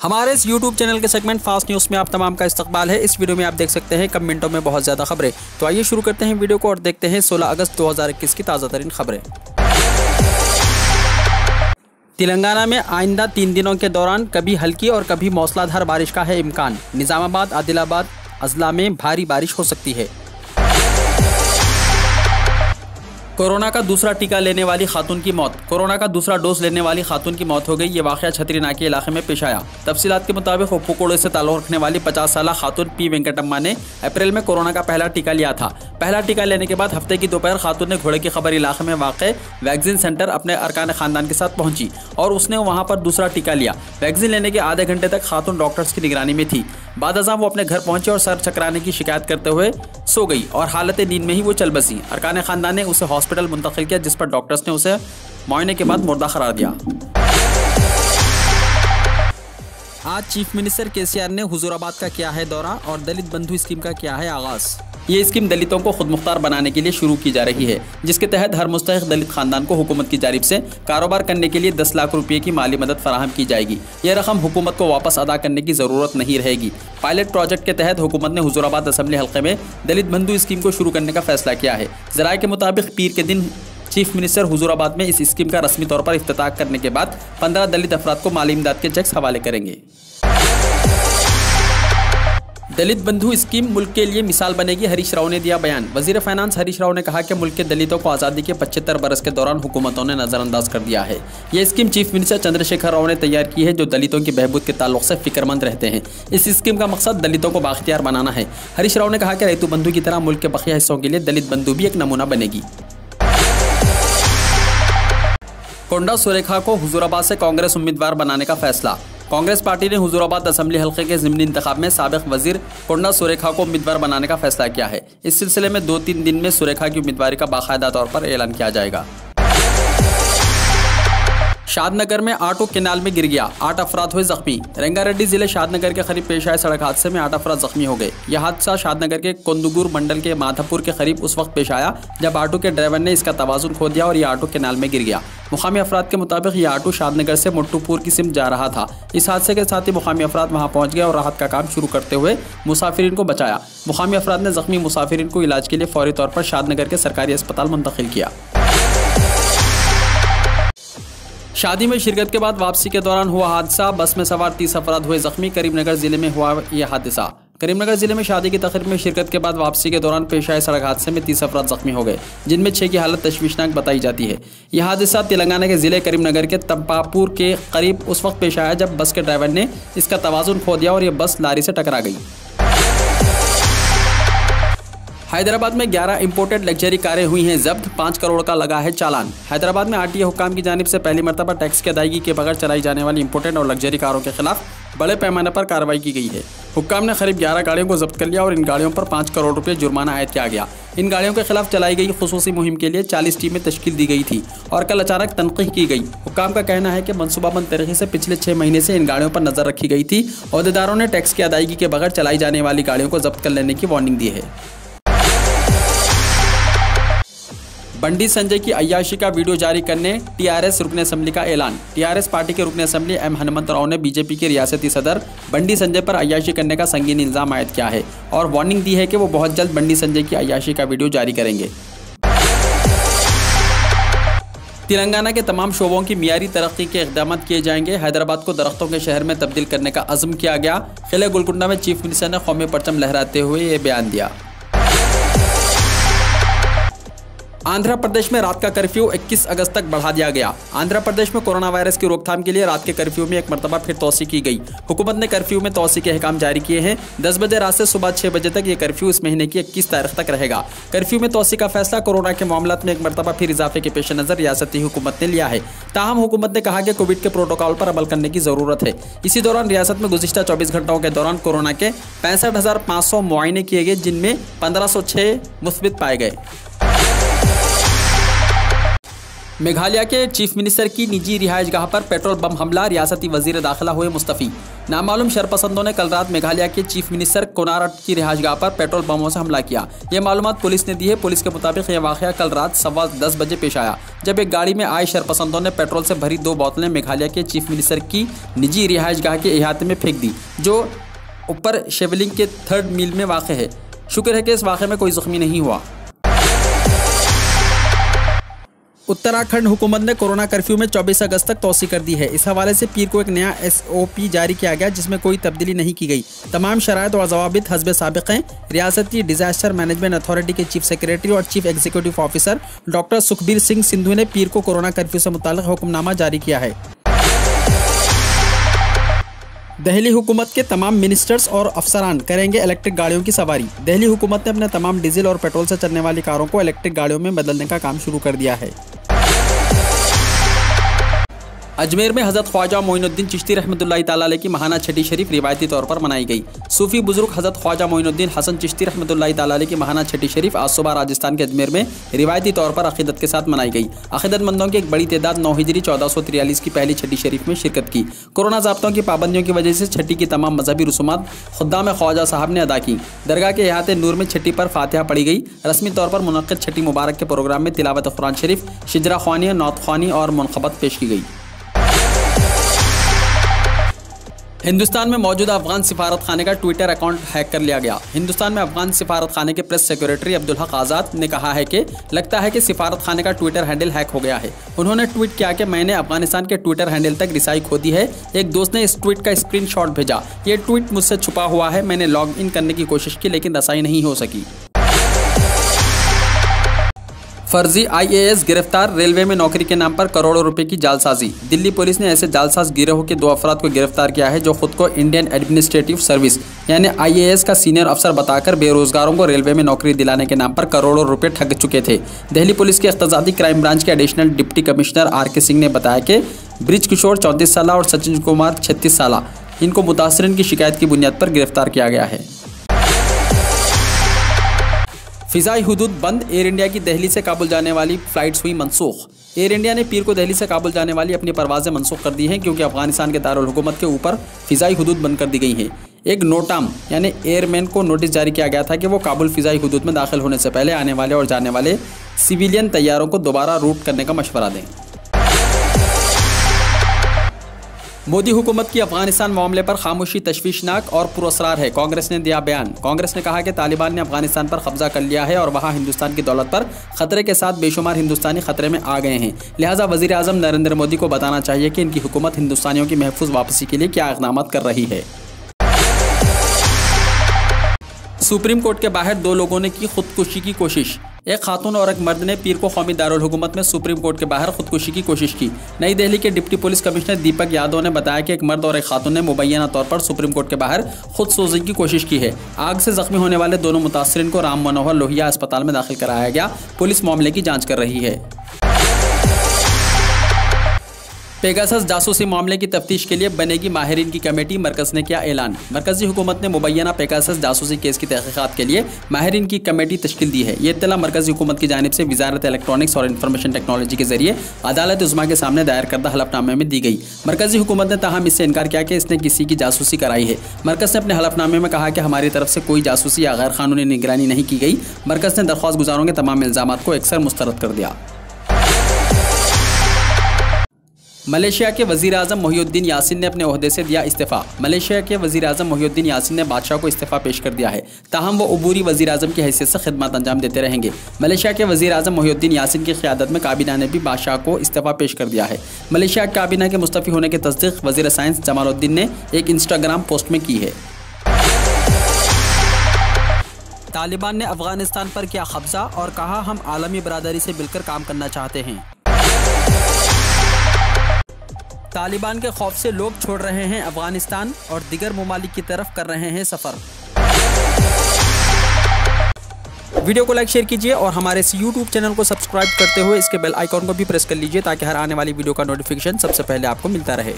हमारे इस YouTube channel के सेगमेंट फास्ट न्यूज़ में आप तमाम का इस्तकबाल है। इस वीडियो में आप देख सकते हैं कम मिनटों में बहुत ज़्यादा खबरें। तो आइए शुरू करते हैं वीडियो को और देखते हैं 16 अगस्त 2021 की ताज़ा तरीन खबरें। तेलंगाना में आइंदा 3 दिनों के दौरान कभी हल्की और कभी मौसलाधार बारिश का है इम्कान। निज़ामाबाद, आदिलाबाद अजला में भारी बारिश हो सकती है। कोरोना का दूसरा टीका लेने वाली खातून की मौत। कोरोना का दूसरा डोज लेने वाली खातून की मौत हो गई। ये वाक़या छतरीनाके इलाके में पेश आया। तफसीलात के मुताबिक उप्पुकोड़े से ताल्लुक़ रखने वाली 50 साला खातून पी वेंकटम्मा ने अप्रैल में कोरोना का पहला टीका लिया था। पहला टीका लेने के बाद हफ्ते की दोपहर खातून ने घोड़े की खबर इलाके में वाक़े वैक्सीन सेंटर अपने अरकान ख़ानदान के साथ पहुंची और उसने वहां पर दूसरा टीका लिया। वैक्सीन लेने के आधे घंटे तक खातून डॉक्टर्स की निगरानी में थी। बाद अज़ां वो अपने घर पहुंचे और सर चकराने की शिकायत करते हुए सो गई और हालत नींद में ही वो चल बसी। अरकान ख़ानदान ने उसे हॉस्पिटल मुंतकिल किया, जिस पर डॉक्टर्स ने उसे मुआयने के बाद मुर्दा करार दिया। आज चीफ मिनिस्टर केसीआर ने हुजूराबाद का किया है दौरा और दलित बंधु स्कीम का किया है आगाज। ये स्कीम दलितों को खुद मुख्तार बनाने के लिए शुरू की जा रही है, जिसके तहत हर मुस्तहिक दलित खानदान को हुकूमत की जानिब से कारोबार करने के लिए 10 लाख रुपये की माली मदद फराहम की जाएगी। यह रकम हुकूमत को वापस अदा करने की ज़रूरत नहीं रहेगी। पायलट प्रोजेक्ट के तहत हुकूमत ने हुजूराबाद असम्बली हल्के में दलित बंधु स्कीम को शुरू करने का फैसला किया है। ज़राए के मुताबिक पीर के दिन चीफ मिनिस्टर हुजूराबाद में इस स्कीम का रस्मी तौर पर इफ्तिताह करने के बाद 15 दलित अफराद को माली इमदाद के चेक्स हवाले करेंगे। दलित बंधु स्कीम मुल्क के लिए मिसाल बनेगी, हरीश राव ने दिया बयान। वजीर फाइनेंस हरीश राव ने कहा कि मुल्क के दलितों को आज़ादी के 75 बरस के दौरान हुकूमतों ने नज़रअंदाज कर दिया है। यह scheme chief minister Chandrashekhar Rao ने तैयार की है, जो दलितों की बहबूद के ताल्लुक से फिक्रमंद रहते हैं। इस स्कीम का मकसद दलितों को बाख्तियार बनाना है। हरीश राव ने कहा कि रैतु बंधु की तरह मुल्क के बकिया हिस्सों के लिए दलित बंधु भी एक नमूना बनेगी। कोंडा सुरेखा को हुजूराबाद से कांग्रेस उम्मीदवार बनाने का फैसला। कांग्रेस पार्टी ने हुजूराबाद असम्बली हल्के के ज़िमनी इंतखाब में साबिक वजीर कोंडा सुरेखा को उम्मीदवार बनाने का फैसला किया है। इस सिलसिले में 2-3 दिन में सुरेखा की उम्मीदवारी का बाकायदा तौर पर ऐलान किया जाएगा। शादनगर में ऑटो केनाल में गिर गया, 8 अफराद हुए जख्मी। रंगारेड्डी जिले शादनगर के करीब पेश आए सड़क हादसे में 8 अफराद जख्मी हो गए। यह हादसा शादनगर के कोंदुगुर मंडल के माधापुर के करीब उस वक्त पेश आया जब ऑटो के ड्राइवर ने इसका तवाजुन खो दिया और यह ऑटो केनाल में गिर गया। मुकामी अफराद के मुताबिक यह ऑटो शादनगर से मुट्टूपुर की सिमत जा रहा था। इस हादसे के साथ ही मुकामी अफराद वहां पहुंच गए और राहत का काम शुरू करते हुए मुसाफिरीन को बचाया। मुकामी अफराद ने जख्मी मुसाफिरीन को इलाज के लिए फौरी तौर पर शादनगर के सरकारी अस्पताल मुंतकिल किया। शादी में शिरकत के बाद वापसी के दौरान हुआ हादसा, बस में सवार 30 अफराद हुए जख्मी। करीमनगर जिले में हुआ यह हादसा। करीमनगर जिले में शादी की तकरीब में शिरकत के बाद वापसी के दौरान पेश आए सड़क हादसे में 30 अफराद जख्मी हो गए, जिनमें 6 की हालत तशवीशनाक बताई जाती है। यह हादसा तेलंगाना के जिले करीमनगर के तंपापुर के करीब उस वक्त पेश आया जब बस के ड्राइवर ने इसका तवाजुन खो दिया और यह बस लारी से टकरा गई। हैदराबाद में 11 इंपोर्टेड लग्जरी कारें हुई हैं जब्त, 5 करोड़ का लगा है चालान। हैदराबाद में आरटीए हुक्काम की जानिब से पहली मरतबा टैक्स की अदायगी के बगैर चलाई जाने वाली इंपोर्टेड और लग्जरी कारों के खिलाफ बड़े पैमाने पर कार्रवाई की गई है। हुक्काम ने करीब 11 गाड़ियों को जब्त कर लिया और इन गाड़ियों पर 5 करोड़ रुपये जुर्माना आयद किया गया। इन गाड़ियों के खिलाफ चलाई गई खुसूसी मुहिम के लिए 40 टीमें तश्कील दी गई थी और कल अचानक तनकीह की गई। हुक्काम का कहना है कि मनसूबाबंद तरीके से पिछले 6 महीने से इन गाड़ियों पर नजर रखी गई थी। अहदेदारों ने टैक्स की अदायगी के बगैर चलाई जाने वाली गाड़ियों को जब्त कर लेने की वार्निंग दी है। बंडी संजय की अय्याशी का वीडियो जारी करने टीआरएस रुकन असम्बली का ऐलान। टीआरएस पार्टी के रुकन असम्बली एम हनुमंत राव ने बीजेपी के रियासती सदर बंडी संजय पर अय्याशी करने का संगीन इल्जाम आयद किया है और वार्निंग दी है कि वो बहुत जल्द बंडी संजय की अय्याशी का वीडियो जारी करेंगे। तेलंगाना के तमाम शोबों की मियारी तरक्की के इक़दाम किए जाएंगे। हैदराबाद को दरख्तों के शहर में तब्दील करने का अज़्म किया गया। किले गोलकुंडा में चीफ मिनिस्टर ने कौमी परचम लहराते हुए ये बयान दिया। आंध्र प्रदेश में रात का कर्फ्यू 21 अगस्त तक बढ़ा दिया गया। आंध्र प्रदेश में कोरोना वायरस की रोकथाम के लिए रात के कर्फ्यू में एक मरतबा फिर तोसी की गई। हुकूमत ने कर्फ्यू में तोसी के अहकाम जारी किए हैं। 10 बजे रात से सुबह 6 बजे तक ये कर्फ्यू इस महीने की 21 तारीख तक रहेगा। कर्फ्यू में तोसी का फैसला कोरोना के मामलात में एक मरतबा फिर इजाफे के पेश नज़र रियासती हुकूमत ने लिया है। ताहम हुकूमत ने कहा कि कोविड के प्रोटोकॉल पर अमल करने की ज़रूरत है। इसी दौरान रियासत में गुज़िश्ता 24 घंटों के दौरान कोरोना के 65,500 मुआयने किए गए, जिनमें 1506 मुस्बित पाए गए। मेघालय के चीफ मिनिस्टर की निजी रिहाइशगाह पर पेट्रोल बम हमला, रियासती वजीर दाखिला हुए मुस्तफ़ी। नामालूम शरपसंदों ने कल रात मेघालय के चीफ मिनिस्टर कोनारड की रिहाइशगाह पर पेट्रोल बमों से हमला किया। ये मालूमात पुलिस ने दी है। पुलिस के मुताबिक यह वाक़या कल रात 10:15 बजे पेश आया, जब एक गाड़ी में आए शरपसंदों ने पेट्रोल से भरी 2 बोतलें मेघालय के चीफ मिनिस्टर की निजी रिहाइशगाह के अहाते में फेंक दी, जो ऊपर शेवलिंग के 3rd मील में वाक़ है। शुक्र है कि इस वाक़े में कोई ज़ख्मी नहीं हुआ। उत्तराखंड हुकूमत ने कोरोना कर्फ्यू में 24 अगस्त तक तोसी कर दी है। इस हवाले से पीर को एक नया SOP जारी किया गया, जिसमें कोई तब्दीली नहीं की गई। तमाम शराइत और ज़वाबित हस्ब साबिक़ हैं। रियासती डिजास्टर मैनेजमेंट अथॉरिटी के चीफ सेक्रेटरी और chief executive officer doctor Sukhbir Singh Sindhu ने पीर को कोरोना कर्फ्यू से मुताल्लिक़ हुक्मनामा जारी किया है। दिल्ली हुकूमत के तमाम मिनिस्टर्स और अफसरान करेंगे इलेक्ट्रिक गाड़ियों की सवारी। दिल्ली हुकूमत ने अपने तमाम डीजल और पेट्रोल से चलने वाली कारों को इलेक्ट्रिक गाड़ियों में बदलने का काम शुरू कर दिया है। अजमेर में हज़रत ख्वाजा मोइनुद्दीन चिश्ती रहमतुल्लाह ताला अलैह की महाना छठी शरीफ रिवायती तौर पर मनाई गई। सूफी बुजुर्ग हज़रत ख्वाजा मोइनुद्दीन हसन चिश्ती रहमतुल्लाह ताला अलैह की महाना छठी शरीफ आज सुबह राजस्थान के अजमेर में रिवायती तौर पर अक़ीदत के साथ मनाई गई। अक़ीदतमंदों की एक बड़ी तादाद 9 हिजरी 1443 की पहली छठी शरीफ में शिरकत की। कोरोना ज़ाब्तों की पाबंदियों की वजह से छठी की तमाम मजहबी रसूमात खुद्दाम ख्वाजा साहब ने अदा की। दरगाह के अहाते नूर में छठी पर फातिहा पढ़ी गई। रस्मी तौर पर मुनक़्क़िद छठी मुबारक के प्रोग्राम में तिलावत कुरान शरीफ, शिजरा ख्वानी, नौत ख्वानी और मुनक़बत पेश की गई। हिंदुस्तान में मौजूद अफगान सिफारत खाने का ट्विटर अकाउंट हैक कर लिया गया। हिंदुस्तान में अफगान सिफारत खाने के प्रेस सेक्रेटरी अब्दुल हक आज़ाद ने कहा है कि लगता है कि सिफारत खाने का ट्विटर हैंडल हैक हो गया है। उन्होंने ट्वीट किया कि मैंने अफगानिस्तान के ट्विटर हैंडल तक रिसाई खो दी है। एक दोस्त ने इस ट्वीट का स्क्रीनशॉट भेजा। ये ट्वीट मुझसे छुपा हुआ है। मैंने लॉग इन करने की कोशिश की, लेकिन रसाई नहीं हो सकी। फर्जी IAS गिरफ्तार, रेलवे में नौकरी के नाम पर करोड़ों रुपए की जालसाजी। दिल्ली पुलिस ने ऐसे जालसाज गिरोह के 2 अफराद को गिरफ्तार किया है जो खुद को इंडियन एडमिनिस्ट्रेटिव सर्विस यानी IAS का सीनियर अफसर बताकर बेरोजगारों को रेलवे में नौकरी दिलाने के नाम पर करोड़ों रुपए ठग चुके थे। दिल्ली पुलिस के इख्तिसासी क्राइम ब्रांच के additional deputy commissioner RK Singh ने बताया कि ब्रिज किशोर 34 साल और सचिन कुमार 36 साल इनको मुतासरीन की शिकायत की बुनियाद पर गिरफ्तार किया गया है। फ़िज़ाई हुदूद बंद, एयर इंडिया की दिल्ली से काबुल जाने वाली फ़्लाइट्स हुई मनसूख। एयर इंडिया ने पीर को दिल्ली से काबुल जाने वाली अपनी परवाज़ें मनसूख कर दी हैं, क्योंकि अफगानिस्तान के दारुल हुकूमत के ऊपर फ़िज़ाई हुदूद बंद कर दी गई हैं। एक नोटाम यानी एयरमैन को नोटिस जारी किया गया था कि वो काबुल फ़िज़ाई हुदूद में दाखिल होने से पहले आने वाले और जाने वाले सिविलियन तैयारों को दोबारा रूट करने का मशवरा दें। मोदी हुकूमत की अफगानिस्तान मामले पर खामोशी तशवीशनाक और पुरअसरार है। कांग्रेस ने दिया बयान। कांग्रेस ने कहा कि तालिबान ने अफगानिस्तान पर कब्जा कर लिया है और वहां हिंदुस्तान की दौलत पर खतरे के साथ बेशुमार हिंदुस्तानी खतरे में आ गए हैं। लिहाजा वज़ीर आज़म नरेंद्र मोदी को बताना चाहिए कि इनकी हुकूमत हिंदुस्तानियों की महफूज वापसी के लिए क्या इक़दाम कर रही है। सुप्रीम कोर्ट के बाहर 2 लोगों ने की खुदकुशी की कोशिश। एक खातून और एक मर्द ने पीर को कौमी दारुल हुकूमत में सुप्रीम कोर्ट के बाहर खुदकुशी की कोशिश की। नई दिल्ली के deputy police commissioner Deepak Yadav ने बताया कि एक मर्द और एक खातून ने मुबैना तौर पर सुप्रीम कोर्ट के बाहर खुद सोजगी की कोशिश की है। आग से जख्मी होने वाले दोनों मुतासरीन को राम मनोहर लोहिया अस्पताल में दाखिल कराया गया। पुलिस मामले की जाँच कर रही है। पेगासस जासूसी मामले की तफ्तीश के लिए बनेगी माहिरीन की कमेटी, मरकज़ ने किया ऐलान। मरकज़ी हुकूमत ने मुबैना पेगासस जासूसी केस की तहकीकात के लिए माहिरीन की कमेटी तश्कील दी है। ये इत्तला मरकज़ी हुकूमत की जानिब से वज़ारत इलेक्ट्रॉनिक्स और इंफॉर्मेशन टेक्नोलॉजी के जरिए अदालत उज़्मा के सामने दायर करदा हलफनामे में दी गई। मरकज़ी हुकूमत ने ताहम इससे इनकार किया कि इसने किसी की जासूसी कराई है। मरकज़ ने अपने हलफनामे में कहा कि हमारी तरफ से कोई जासूसी या गैर कानूनी निगरानी नहीं की गई। मरकज़ ने दरख्वास्त गुजारों के तमाम इल्ज़ामात को अक्सर मुस्तरद कर दिया। मलेशिया के वज़ीर आज़म मोहिउद्दीन यासीन ने अपने ओहदे से दिया इस्तीफ़ा। मलेशिया के वज़ीर आज़म मोहिउद्दीन यासीन ने बादशाह को इस्तीफ़ा पेश कर दिया है। ताहम वो अबूरी वज़ीर आज़म की हैसियत से खिदमत अंजाम देते रहेंगे। मलेशिया के वज़ीर आज़म मोहिउद्दीन यासीन की क़यादत में काबीना ने भी बादशाह को इस्तीफ़ा पेश कर दिया है। मलेशिया काबीना के मुस्तफ़ी होने की तस्दीक वज़ीर साइंस जमालुद्दीन ने एक इंस्टाग्राम पोस्ट में की है। तालिबान ने अफगानिस्तान पर किया कब्जा और कहा हम आलमी बरादरी से मिलकर काम करना चाहते हैं। तालिबान के खौफ से लोग छोड़ रहे हैं अफगानिस्तान और दिगर ममालिक की तरफ कर रहे हैं सफ़र। वीडियो को लाइक शेयर कीजिए और हमारे इस YouTube चैनल को सब्सक्राइब करते हुए इसके बेल आइकॉन को भी प्रेस कर लीजिए ताकि हर आने वाली वीडियो का नोटिफिकेशन सबसे पहले आपको मिलता रहे।